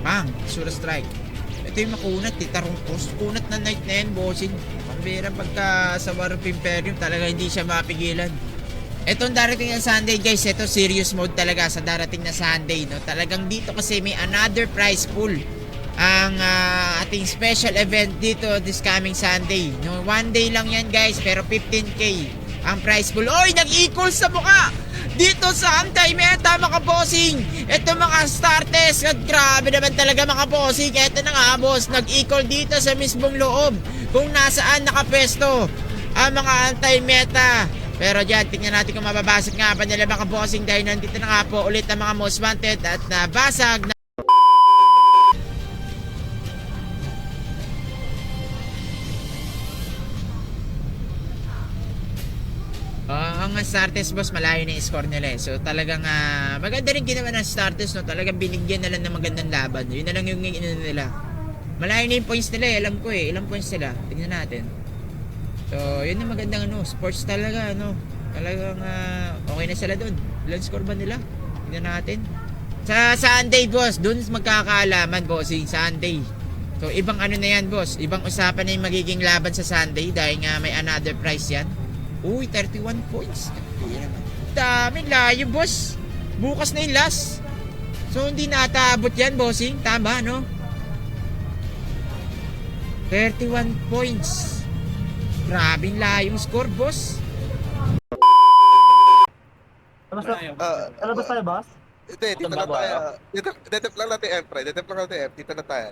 Pang, Sura Strike. Ito yung makunat, tarungkos. Kunat na night na yan, bossing. Pambira pagka sa War of Imperium, talaga hindi siya mapigilan. Itong darating na Sunday guys, ito serious mode talaga sa darating na Sunday, no? Talagang dito kasi may another prize pool ang ating special event dito this coming Sunday, no? One day lang yan guys, pero 15k ang prize pool. Oy, nag-equal sa mukha dito sa anti-meta mga bossing. Ito mga starters, at grabe naman talaga mga bossing. Ito na nga boss, nag-equal dito sa mismong loob kung nasaan nakapwesto ang mga anti-meta. Pero dyan, tingnan natin kung mababasag nga pa nila mga bossing, dahil nandito na nga po ulit ang mga most wanted at nabasag na. Ang starters boss, malayo na yung score nila eh. So talagang maganda rin ginawa ng starters, no? Talagang binigyan na lang ng magandang laban. Yun na lang yung nila. Malayo na yung points nila eh, alam ko eh. Ilang points nila? Tingnan natin. So, yun ang magandang sports talaga, Talagang okay na sila doon. Ilan score ba nila? Tingnan natin. Sa Sunday, boss, doon magkakaalaman, bossing, Sunday. So, ibang na yan, boss. Ibang usapan na yung magiging laban sa Sunday dahil nga may another prize yan. Uy, 31 points. Dami, layo, boss. Bukas na yung last. So, hindi nataabot yan, bossing. Tama, 31 points. Grabing layong score, boss. Ano ba tayo, boss? Hindi, dito na tayo. Detep lang natin M, pre. Detep lang natin M. Dito na tayo.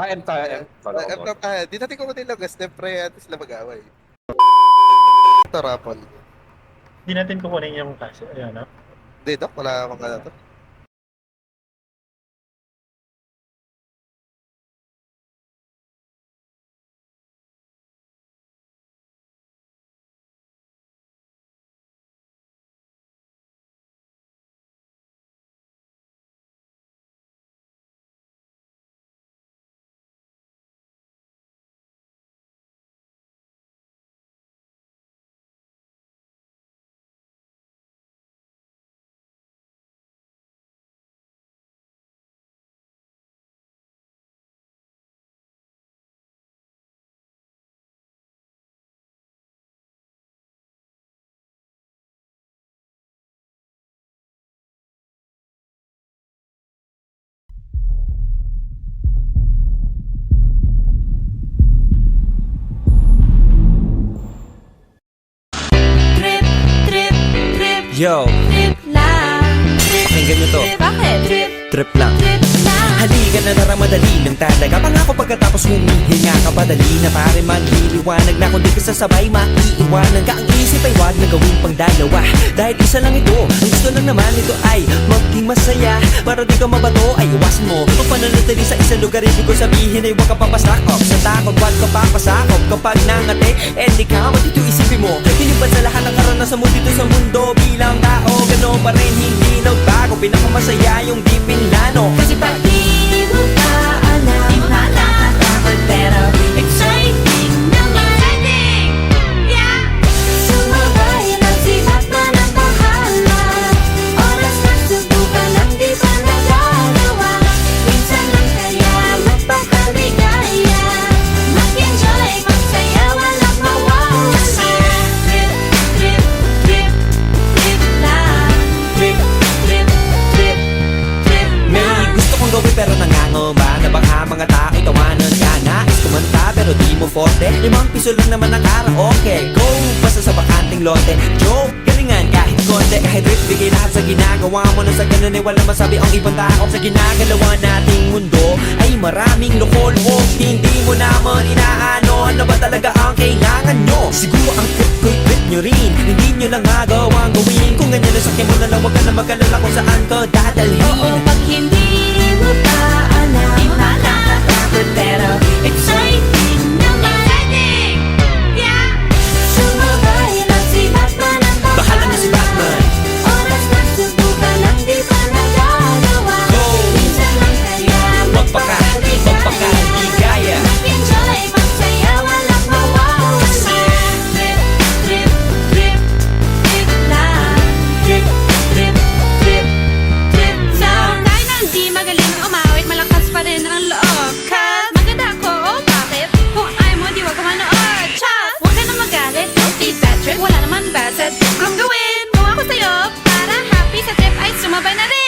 M tayo, M. Di natin kumatin lang, step pre, at sila mag-away. Ito, Rapol. Hindi natin kukunin yung cash. Ayan, Hindi, Dok. Wala akong to. Yo, Trip lang. pakinggan nyo to. Bakit? Trip lang. Trip lang. Halika na tara, madali lang talaga. Pangako pagkatapos humihinga ka, padali na pare magliliwanag na. Kung di ka sasabay, maiiwanan ka. Ang isip ay wag na gawing pang dalawa, dahil isa lang ito. Ang gusto lang naman ito ay maging masaya. Para di ka mabato, ay iwasan mo ang pananatili sa isang lugar. Ibig ko sabihin ay huwag ka papasakop sa takot, wag ka papasakop. Kapag nangate, di ka matito isipin mo. Hinipan sa lahat ng karanasan mo dito sa mundo. Bilang tao, gano'n pa rin hindi nagbago. Pinakamasaya yung di pinlano. Kasi pag di mo pa alam, di pa natatakot, pero exciting naman. Yeah! Sumabay lang si Batman ang bahala. Oras na subukan ang di pa nagagawa. Minsan lang kaya magpakaligaya. Mag-enjoy, magsaya, walang mawawala. Trip, trip, trip, trip lang. Trip, trip, trip, trip May lang. gusto kong gawin pero nangangamba na baka mga tao tawanan ka. Nais kumanta pero di mo forte. 5 piso lang naman ang karaoke. Go! Basta sa bakanting lote. Joke! Galingan kahit konti. Kahit rip, bigay lahat sa ginagawa mo. Na sa ganun ay walang masabi ang ibang tao. Sa ginagalawa nating mundo ay maraming loko-loko. Hindi mo naman inaano. Ano ba talaga ang kailangan nyo? Siguro ang trip ko'y trip nyo rin. Hindi nyo lang magawang gawin. Kung ganyan na sakyan mo na lang, huwag ka na mag-alala kung saan ka dadalhin. Oo, pag hindi mo pa alam, di pa natatakot, pero exciting naman. Yeah! Sumabay lang si Batman ang Bahala na si Batman. Oras na subukan ang di pa nagagawa. Go! Minsan lang kaya magpakaligaya. Mag-enjoy, magsaya, walang mawawala. Trip, trip, trip, trip lang. Trip, trip, trip, trip lang. Dahil nandito pa rin ang loob. Cause maganda ako, oh bakit? Kung ayaw mo, di wag ka manood. Chas! Huwag ka na magalit, don't be bad trip. Wala naman bad set kung gawin. Kung ako sa'yo, para happy sa trip ay sumabay na rin.